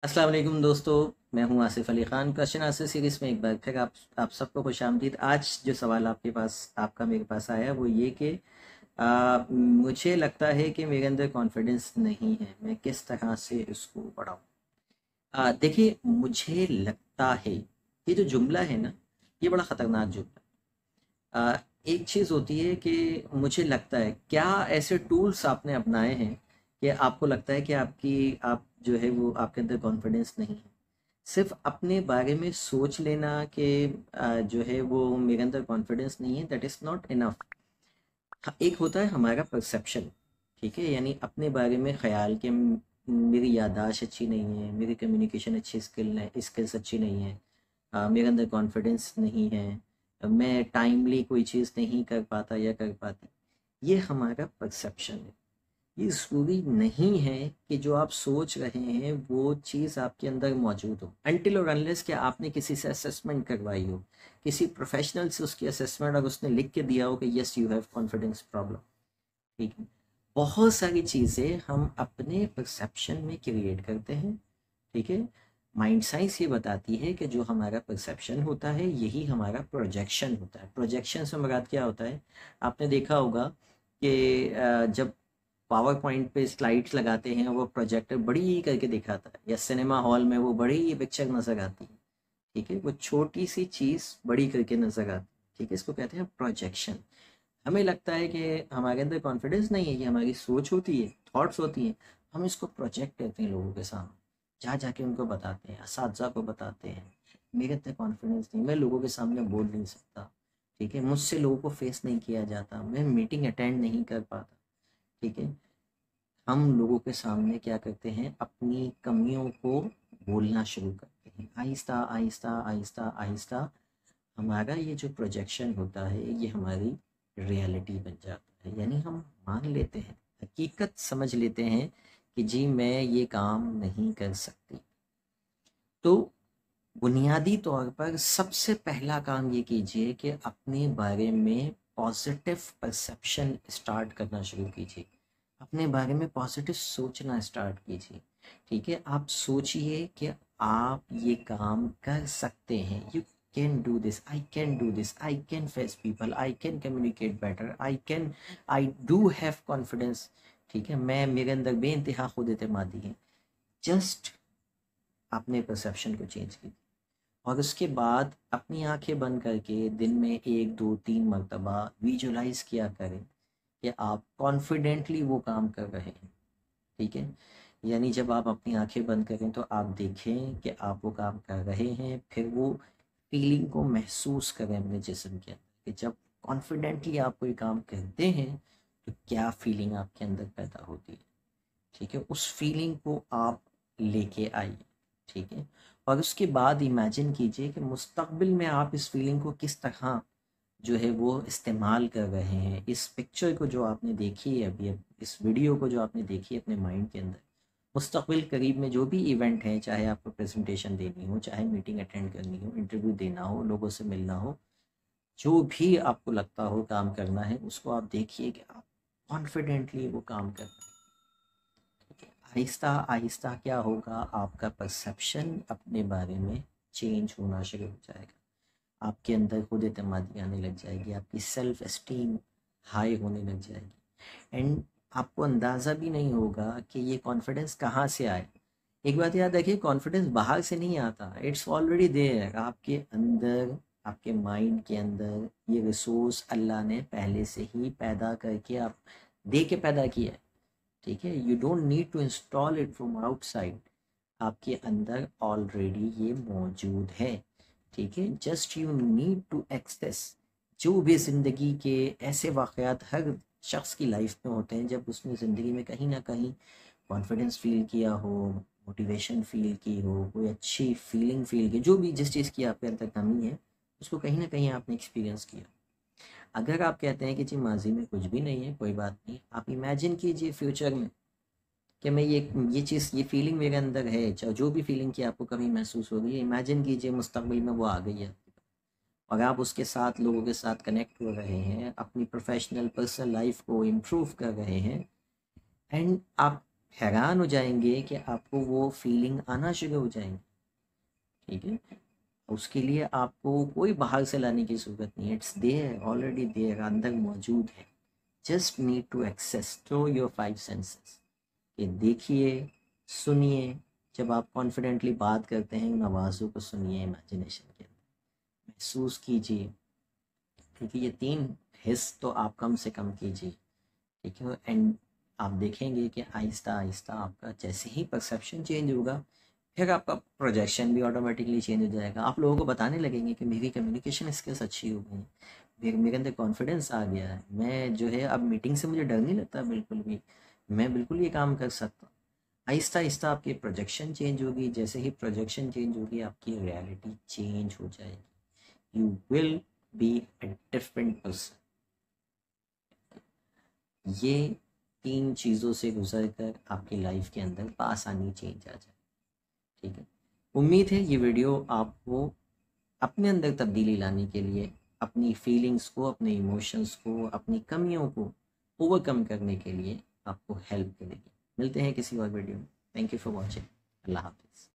अस्सलाम वालेकुम दोस्तों। मैं हूं Asif Ali Khan. Question answer series में एक बार फिर आप सबको खुशामदीद। आज जो सवाल आपका मेरे पास आया वो ये कि मुझे लगता है कि मेरे अंदर कॉन्फिडेंस नहीं है, मैं किस तरह से इसको बढ़ाऊं। देखिए, मुझे लगता है ये जो जुमला है ना, ये बड़ा ख़तरनाक जुमला है। एक चीज़ होती है कि मुझे लगता है, क्या ऐसे टूल्स आपने अपनाए हैं कि आपको लगता है कि आप जो है वो आपके अंदर कॉन्फिडेंस नहीं है। सिर्फ अपने बारे में सोच लेना कि जो है वो मेरे अंदर कॉन्फिडेंस नहीं है, दैट इज़ नॉट इनफ। एक होता है हमारा परसेप्शन, ठीक है, यानी अपने बारे में ख्याल कि मेरी याददाश्त अच्छी नहीं है, मेरी कम्युनिकेशन अच्छी स्किल्स अच्छी नहीं है, मेरे अंदर कॉन्फिडेंस नहीं है, मैं टाइमली कोई चीज़ नहीं कर पाता या कर पाती। ये हमारा परसेप्शन है। ये ज़रूरी नहीं है कि जो आप सोच रहे हैं वो चीज़ आपके अंदर मौजूद हो, अनटिल और अनलेस कि आपने किसी से असेसमेंट करवाई हो, किसी प्रोफेशनल से उसकी असेसमेंट और उसने लिख के दिया हो कि yes you have confidence problem. ठीक है। बहुत सारी चीज़ें हम अपने परसेप्शन में क्रिएट करते हैं। ठीक है। माइंड साइंस ये बताती है कि जो हमारा परसेप्शन होता है यही हमारा प्रोजेक्शन होता है। प्रोजेक्शन से मुराद क्या होता है? आपने देखा होगा कि जब पावर पॉइंट पे स्लाइड्स लगाते हैं वो प्रोजेक्टर बड़ी करके दिखाता है, या सिनेमा हॉल में वो बड़ी पिक्चर नजर आती है। ठीक है, वो छोटी सी चीज़ बड़ी करके नजर आती है। ठीक है, इसको कहते हैं प्रोजेक्शन। हमें लगता है कि हमारे अंदर कॉन्फिडेंस नहीं है, ये हमारी सोच होती है, थॉट्स होती हैं। हम इसको प्रोजेक्ट करते हैं लोगों के सामने, जा जाके उनको बताते हैं, असातिज़ा को बताते हैं मेरे अंदर कॉन्फिडेंस नहीं, मैं लोगों के सामने बोल नहीं सकता। ठीक है, मुझसे लोगों को फेस नहीं किया जाता, मैं मीटिंग अटेंड नहीं कर पाता। ठीक है। हम लोगों के सामने क्या करते हैं, अपनी कमियों को बोलना शुरू करते हैं, आहिस्ता आहिस्ता आहिस्ता आहिस्ता। हमारा ये जो प्रोजेक्शन होता है ये हमारी रियलिटी बन जाता है, यानी हम मान लेते हैं, हकीकत समझ लेते हैं कि जी मैं ये काम नहीं कर सकती। तो बुनियादी तौर पर सबसे पहला काम ये कीजिए कि अपने बारे में पॉजिटिव परसेप्शन स्टार्ट करना शुरू कीजिए। अपने बारे में पॉजिटिव सोचना स्टार्ट कीजिए। ठीक है, आप सोचिए कि आप ये काम कर सकते हैं। You can do this, I can do this, I can face people, I can communicate better, I do have confidence. ठीक है, मैं मेरे अंदर बेइंतहा खुद एतमादी है। जस्ट अपने परसेप्शन को चेंज कीजिए, और उसके बाद अपनी आंखें बंद करके दिन में 1 2 3 मरतबा विजुलाइज किया करें कि आप कॉन्फिडेंटली वो काम कर रहे हैं। ठीक है, यानी जब आप अपनी आंखें बंद करें तो आप देखें कि आप वो काम कर रहे हैं, फिर वो फीलिंग को महसूस करें अपने जिस्म के अंदर कि जब कॉन्फिडेंटली आप कोई काम करते हैं तो क्या फीलिंग आपके अंदर पैदा होती है। ठीक है, उस फीलिंग को आप लेके आइए। ठीक है, और उसके बाद इमेजिन कीजिए कि मुस्तकबिल में आप इस फीलिंग को किस तरह जो है वो इस्तेमाल कर रहे हैं। इस पिक्चर को जो आपने देखी है अभी, इस वीडियो को जो आपने देखी है अपने माइंड के अंदर, मुस्तकबिल करीब में जो भी इवेंट है, चाहे आपको प्रेजेंटेशन देनी हो, चाहे मीटिंग अटेंड करनी हो, इंटरव्यू देना हो, लोगों से मिलना हो, जो भी आपको लगता हो काम करना है, उसको आप देखिए कि आप कॉन्फिडेंटली वो काम कर रहे हैं। आहिस्ता आहिस्ता क्या होगा, आपका परसेप्शन अपने बारे में चेंज होना शुरू हो जाएगा। आपके अंदर खुद एतमादी आने लग जाएगी, आपकी सेल्फ एस्टीम हाई होने लग जाएगी, एंड आपको अंदाज़ा भी नहीं होगा कि ये कॉन्फिडेंस कहाँ से आए। एक बात याद रखिए, कॉन्फिडेंस बाहर से नहीं आता, इट्स ऑलरेडी देयर आपके अंदर। आपके माइंड के अंदर ये रिसोर्स अल्लाह ने पहले से ही पैदा करके आप दे के पैदा किया है। ठीक है, you don't need to install it from outside, आपके अंदर ऑलरेडी ये मौजूद है। ठीक है, just you need to access. जो भी ज़िंदगी के ऐसे वाक़यात हर शख्स की लाइफ में होते हैं जब उसने ज़िंदगी में कहीं ना कहीं कॉन्फिडेंस फील किया हो, मोटिवेशन फील की हो, कोई अच्छी फीलिंग फील की, जो भी जिस चीज़ की आपके अंदर कमी है उसको कहीं ना कहीं आपने एक्सपीरियंस किया। अगर आप कहते हैं कि जी माजी में कुछ भी नहीं है, कोई बात नहीं, आप इमेजिन कीजिए फ्यूचर में कि मैं ये चीज़, ये फीलिंग मेरे अंदर है, चाहे जो भी फीलिंग की आपको कभी महसूस हो रही है, इमेजिन कीजिए मुस्तकबिल में वो आ गई है और आप उसके साथ लोगों के साथ कनेक्ट हो रहे हैं, अपनी प्रोफेशनल पर्सनल लाइफ को इम्प्रूव कर रहे हैं, एंड आप हैरान हो जाएंगे कि आपको वो फीलिंग आना शुरू हो जाएंगे। ठीक है, उसके लिए आपको कोई बाहर से लाने की ज़रूरत नहीं है, इट्स देयर, ऑलरेडी देयर, अंदर मौजूद है। Just need to access through your 5 senses. कि देखिए, सुनिए, जब आप कॉन्फिडेंटली बात करते हैं उन आवाज़ों को सुनिए, इमेजिनेशन के अंदर महसूस कीजिए, क्योंकि ये 3 हिस्स तो आप कम से कम कीजिए। ठीक है, एंड आप देखेंगे कि आहिस्ता आहिस्ता आपका जैसे ही परसेप्शन चेंज होगा, फिर आपका प्रोजेक्शन भी ऑटोमेटिकली चेंज हो जाएगा। आप लोगों को बताने लगेंगे कि मेरी कम्युनिकेशन स्किल्स अच्छी हो गई, मेरे अंदर कॉन्फिडेंस आ गया है, मैं जो है अब मीटिंग से मुझे डर नहीं लगता बिल्कुल भी, मैं बिल्कुल ये काम कर सकता हूँ। आहिस्ता आहिस्ता आपकी प्रोजेक्शन चेंज होगी, जैसे ही प्रोजेक्शन चेंज होगी आपकी रियलिटी चेंज हो जाएगी। You will be a different person. ये 3 चीज़ों से गुजर कर आपकी लाइफ के अंदर आसानी चेंज आ जाए। ठीक है, उम्मीद है ये वीडियो आपको अपने अंदर तब्दीली लाने के लिए, अपनी फीलिंग्स को, अपने इमोशंस को, अपनी कमियों को ओवरकम करने के लिए आपको हेल्प करेगी। मिलते हैं किसी और वीडियो में। Thank you for watching. अल्लाह हाफिज़।